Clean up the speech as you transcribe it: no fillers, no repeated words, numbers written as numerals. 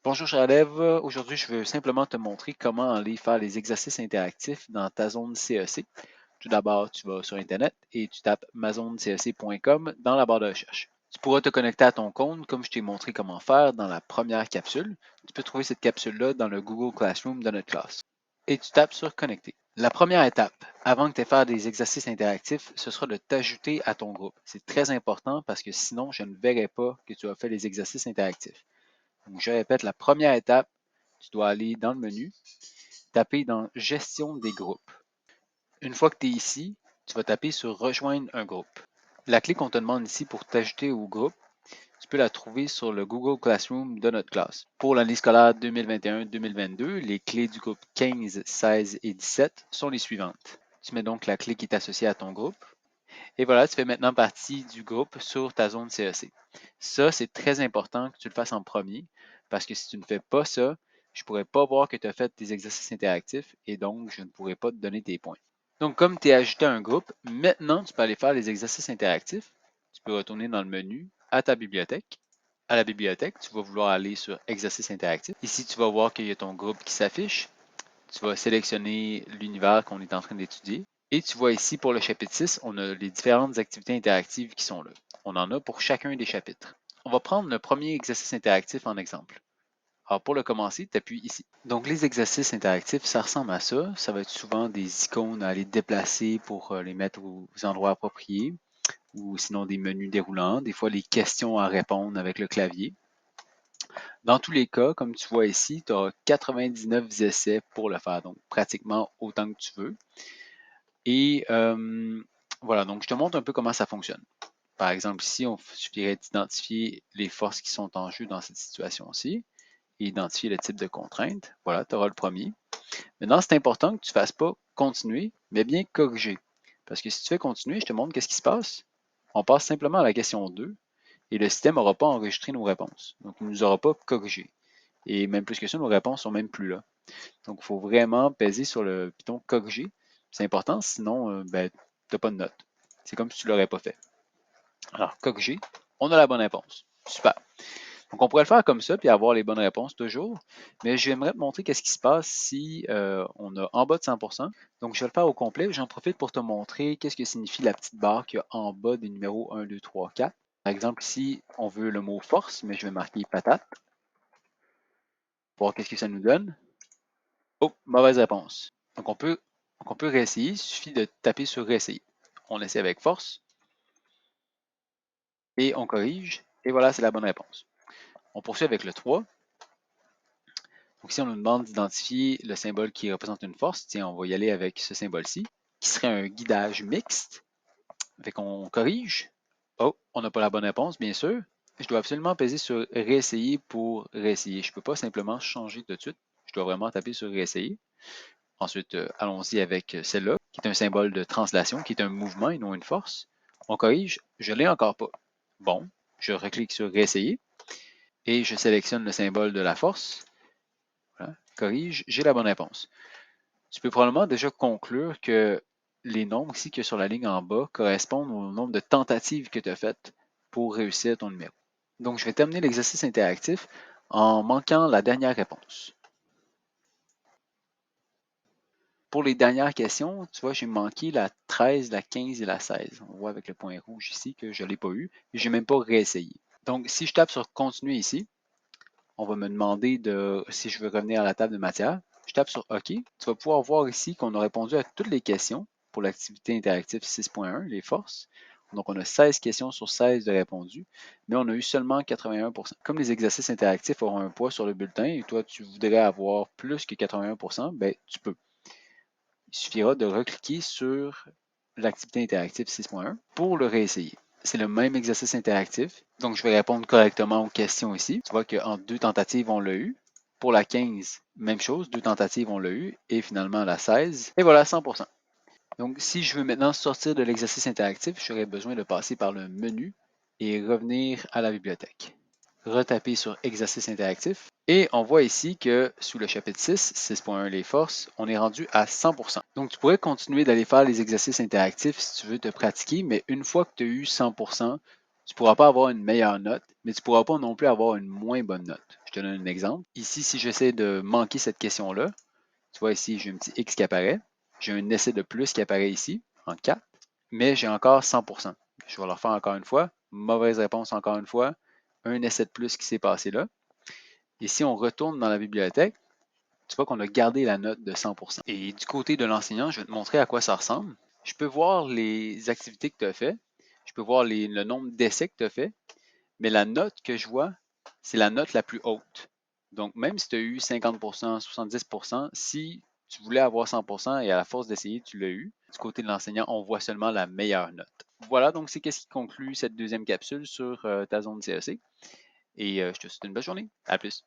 Bonjour cher élève, aujourd'hui je veux simplement te montrer comment aller faire les exercices interactifs dans ta zone CEC. Tout d'abord, tu vas sur Internet et tu tapes mazonecec.com dans la barre de recherche. Tu pourras te connecter à ton compte comme je t'ai montré comment faire dans la première capsule. Tu peux trouver cette capsule-là dans le Google Classroom de notre classe. Et tu tapes sur Connecter. La première étape, avant que tu aies faire des exercices interactifs, ce sera de t'ajouter à ton groupe. C'est très important parce que sinon, je ne verrai pas que tu as fait les exercices interactifs. Donc, je répète, la première étape, tu dois aller dans le menu, taper dans Gestion des groupes. Une fois que tu es ici, tu vas taper sur Rejoindre un groupe. La clé qu'on te demande ici pour t'ajouter au groupe, tu peux la trouver sur le Google Classroom de notre classe. Pour l'année scolaire 2021-2022, les clés du groupe 15, 16 et 17 sont les suivantes. Tu mets donc la clé qui est associée à ton groupe. Et voilà, tu fais maintenant partie du groupe sur ta zone CEC. Ça, c'est très important que tu le fasses en premier parce que si tu ne fais pas ça, je ne pourrais pas voir que tu as fait tes exercices interactifs et donc je ne pourrais pas te donner tes points. Donc, comme tu es ajouté à un groupe, maintenant tu peux aller faire les exercices interactifs. Tu peux retourner dans le menu à ta bibliothèque. À la bibliothèque, tu vas vouloir aller sur Exercices interactifs. Ici, tu vas voir qu'il y a ton groupe qui s'affiche. Tu vas sélectionner l'univers qu'on est en train d'étudier. Et tu vois ici, pour le chapitre 6, on a les différentes activités interactives qui sont là. On en a pour chacun des chapitres. On va prendre le premier exercice interactif en exemple. Alors pour le commencer, tu appuies ici. Donc les exercices interactifs, ça ressemble à ça. Ça va être souvent des icônes à aller déplacer pour les mettre aux endroits appropriés, ou sinon des menus déroulants, des fois les questions à répondre avec le clavier. Dans tous les cas, comme tu vois ici, tu as 99 essais pour le faire, donc pratiquement autant que tu veux. Et voilà, donc je te montre un peu comment ça fonctionne. Par exemple, ici, on suffirait d'identifier les forces qui sont en jeu dans cette situation-ci et identifier le type de contrainte. Voilà, tu auras le premier. Maintenant, c'est important que tu ne fasses pas continuer, mais bien corriger. Parce que si tu fais continuer, je te montre qu'est-ce qui se passe. On passe simplement à la question 2 et le système n'aura pas enregistré nos réponses. Donc, il ne nous aura pas corrigé. Et même plus que ça, nos réponses sont même plus là. Donc, il faut vraiment peser sur le piton corriger. C'est important, sinon, ben, tu n'as pas de note. C'est comme si tu ne l'aurais pas fait. Alors, corriger, on a la bonne réponse. Super. Donc, on pourrait le faire comme ça, puis avoir les bonnes réponses toujours. Mais j'aimerais te montrer qu'est-ce qui se passe si on a en bas de 100%. Donc, je vais le faire au complet. J'en profite pour te montrer qu'est-ce que signifie la petite barre qu'il y a en bas des numéros 1, 2, 3, 4. Par exemple, ici, on veut le mot force, mais je vais marquer patate. Pour voir qu'est-ce que ça nous donne. Oh, mauvaise réponse. Donc, on peut réessayer. Il suffit de taper sur réessayer. On essaie avec force. Et on corrige. Et voilà, c'est la bonne réponse. On poursuit avec le 3. Donc ici, on nous demande d'identifier le symbole qui représente une force. Tiens, on va y aller avec ce symbole-ci, qui serait un guidage mixte. Fait qu'on corrige. Oh, on n'a pas la bonne réponse, bien sûr. Je dois absolument peser sur réessayer pour réessayer. Je ne peux pas simplement changer tout de suite. Je dois vraiment taper sur réessayer. Ensuite, allons-y avec celle-là, qui est un symbole de translation, qui est un mouvement et non une force. On corrige. Je ne l'ai encore pas. Bon, je reclique sur réessayer et je sélectionne le symbole de la force. Voilà, corrige, j'ai la bonne réponse. Tu peux probablement déjà conclure que les nombres ici qu'il y a sur la ligne en bas correspondent au nombre de tentatives que tu as faites pour réussir ton numéro. Donc, je vais terminer l'exercice interactif en manquant la dernière réponse. Pour les dernières questions, tu vois, j'ai manqué la 13, la 15 et la 16. On voit avec le point rouge ici que je ne l'ai pas eu et je n'ai même pas réessayé. Donc, si je tape sur Continuer ici, on va me demander si je veux revenir à la table de matière. Je tape sur OK. Tu vas pouvoir voir ici qu'on a répondu à toutes les questions pour l'activité interactive 6.1, les forces. Donc, on a 16 questions sur 16 de répondues, mais on a eu seulement 81%. Comme les exercices interactifs auront un poids sur le bulletin et toi, tu voudrais avoir plus que 81%, ben, tu peux. Il suffira de recliquer sur l'activité interactive 6.1 pour le réessayer. C'est le même exercice interactif. Donc, je vais répondre correctement aux questions ici. Tu vois qu'en 2 tentatives, on l'a eu. Pour la 15, même chose, 2 tentatives, on l'a eu. Et finalement, la 16. Et voilà, 100%. Donc, si je veux maintenant sortir de l'exercice interactif, j'aurais besoin de passer par le menu et revenir à la bibliothèque. Retaper sur exercice interactif. Et on voit ici que sous le chapitre 6, 6.1 les forces, on est rendu à 100%. Donc tu pourrais continuer d'aller faire les exercices interactifs si tu veux te pratiquer, mais une fois que tu as eu 100%, Tu ne pourras pas avoir une meilleure note, mais tu ne pourras pas non plus avoir une moins bonne note. Je te donne un exemple. Ici, si j'essaie de manquer cette question-là, tu vois ici, j'ai un petit X qui apparaît. J'ai un essai de plus qui apparaît ici, en 4, mais j'ai encore 100%. Je vais le refaire encore une fois. Mauvaise réponse encore une fois. Un essai de plus qui s'est passé là. Et si on retourne dans la bibliothèque, tu vois qu'on a gardé la note de 100%. Et du côté de l'enseignant, je vais te montrer à quoi ça ressemble. Je peux voir les activités que tu as faites. Je peux voir le nombre d'essais que tu as fait. Mais la note que je vois, c'est la note la plus haute. Donc, même si tu as eu 50%, 70%, si tu voulais avoir 100% et à la force d'essayer, tu l'as eu, du côté de l'enseignant, on voit seulement la meilleure note. Voilà, donc c'est ce qui conclut cette deuxième capsule sur ta zone CEC. Et je te souhaite une bonne journée. À plus.